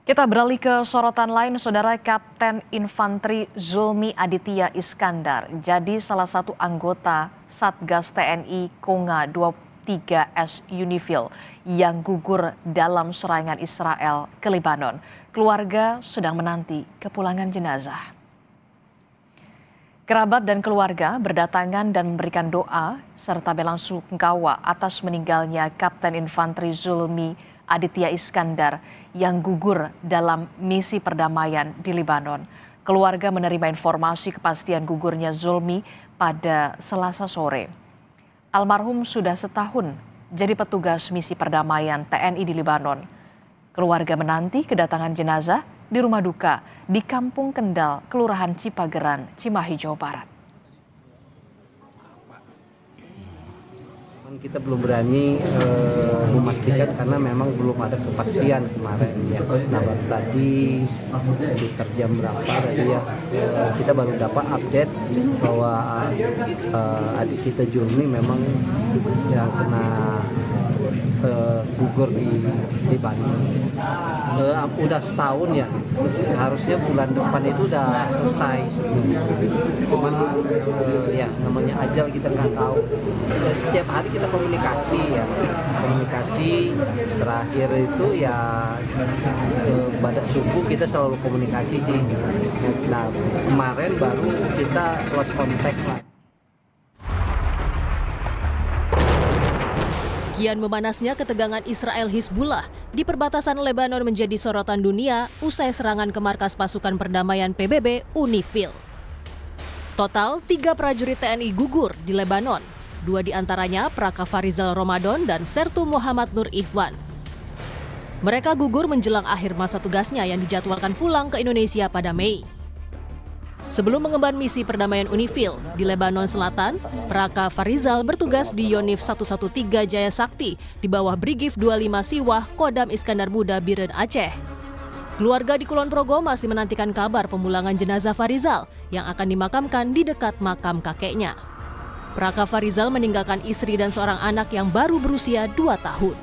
Kita beralih ke sorotan lain, Saudara. Kapten Infanteri Zulmi Aditya Iskandar jadi salah satu anggota Satgas TNI Konga 23S Unifil yang gugur dalam serangan Israel ke Lebanon. Keluarga sedang menanti kepulangan jenazah. Kerabat dan keluarga berdatangan dan memberikan doa serta belasungkawa atas meninggalnya Kapten Infanteri Zulmi Aditya Iskandar yang gugur dalam misi perdamaian di Lebanon. Keluarga menerima informasi kepastian gugurnya Zulmi pada Selasa sore. Almarhum sudah setahun jadi petugas misi perdamaian TNI di Lebanon. Keluarga menanti kedatangan jenazah di rumah duka di Kampung Kendal, Kelurahan Cipageran, Cimahi, Jawa Barat. Kita belum berani memastikan karena memang belum ada kepastian kemarin ya. Nah baru tadi sekitar jam berapa tadi ya kita baru dapat update bahwa adik kita Zulmi memang ya kena gugur di Lebanon. Udah setahun ya, seharusnya bulan depan itu udah selesai sebenarnya. Cuman ya namanya ajal kita nggak tahu. Setiap hari kita komunikasi terakhir itu ya pada subuh kita selalu komunikasi sih. Nah kemarin baru kita lost contact lah. Kian memanasnya ketegangan Israel Hizbullah di perbatasan Lebanon menjadi sorotan dunia usai serangan ke markas pasukan perdamaian PBB Unifil. Total 3 prajurit TNI gugur di Lebanon, 2 diantaranya Praka Farizal Ramadan dan Sertu Muhammad Nur Ikhwan. Mereka gugur menjelang akhir masa tugasnya yang dijadwalkan pulang ke Indonesia pada Mei. Sebelum mengemban misi perdamaian Unifil di Lebanon Selatan, Praka Farizal bertugas di Yonif 113 Jaya Sakti di bawah Brigif 25 Siwah Kodam Iskandar Muda Biren Aceh. Keluarga di Kulon Progo masih menantikan kabar pemulangan jenazah Farizal yang akan dimakamkan di dekat makam kakeknya. Praka Farizal meninggalkan istri dan seorang anak yang baru berusia 2 tahun.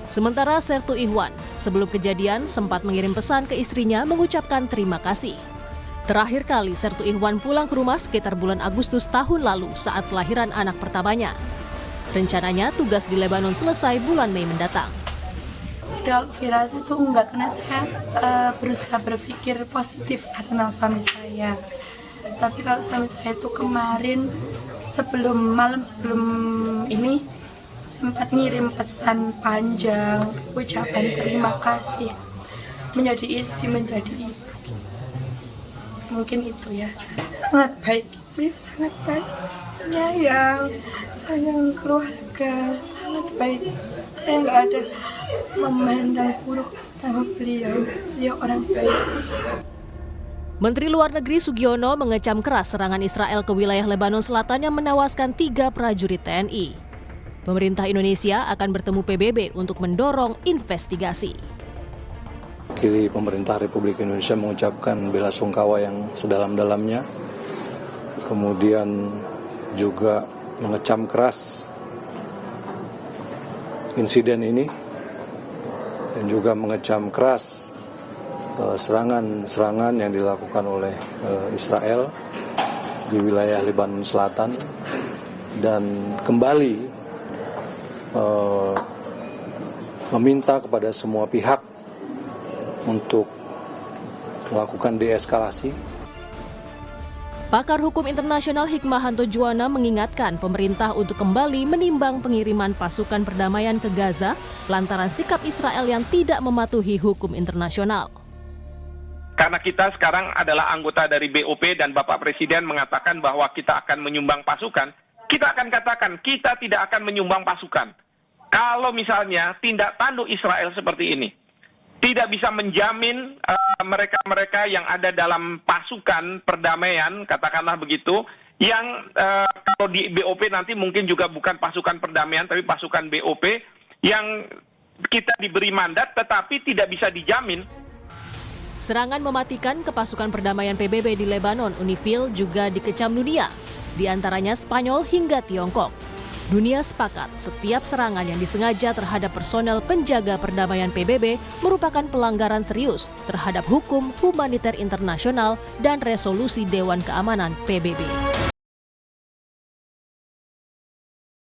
Sementara Sertu Ikhwan sebelum kejadian sempat mengirim pesan ke istrinya mengucapkan terima kasih. Terakhir kali Sertu Ikhwan pulang ke rumah sekitar bulan Agustus tahun lalu saat kelahiran anak pertamanya. Rencananya tugas di Lebanon selesai bulan Mei mendatang. Kalau firasat itu enggak, karena saya berusaha berpikir positif tentang suami saya. Tapi kalau suami saya itu kemarin malam sebelum ini sempat ngirim pesan panjang, ucapan terima kasih, menjadi istri, menjadi ibu. Mungkin itu ya, sangat baik, beliau sangat baik, sayang keluarga, sangat baik. Saya nggak ada memandang buruk sama beliau orang baik. Menteri Luar Negeri Sugiono mengecam keras serangan Israel ke wilayah Lebanon Selatan yang menewaskan 3 prajurit TNI. Pemerintah Indonesia akan bertemu PBB untuk mendorong investigasi. Wakili pemerintah Republik Indonesia mengucapkan belasungkawa yang sedalam-dalamnya, kemudian juga mengecam keras insiden ini, dan juga mengecam keras serangan-serangan yang dilakukan oleh Israel di wilayah Lebanon Selatan, dan kembali meminta kepada semua pihak untuk melakukan deeskalasi. Pakar Hukum Internasional Hikmahanto Juwana mengingatkan pemerintah untuk kembali menimbang pengiriman pasukan perdamaian ke Gaza lantaran sikap Israel yang tidak mematuhi hukum internasional. Karena kita sekarang adalah anggota dari BOP dan Bapak Presiden mengatakan bahwa kita akan menyumbang pasukan, kita akan katakan kita tidak akan menyumbang pasukan. Kalau misalnya tindak tanduk Israel seperti ini tidak bisa menjamin mereka-mereka yang ada dalam pasukan perdamaian, katakanlah begitu, yang kalau di BOP nanti mungkin juga bukan pasukan perdamaian tapi pasukan BOP yang kita diberi mandat tetapi tidak bisa dijamin. Serangan mematikan ke pasukan perdamaian PBB di Lebanon Unifil juga dikecam dunia, di antaranya Spanyol hingga Tiongkok. Dunia sepakat setiap serangan yang disengaja terhadap personel penjaga perdamaian PBB merupakan pelanggaran serius terhadap hukum humaniter internasional dan resolusi Dewan Keamanan PBB.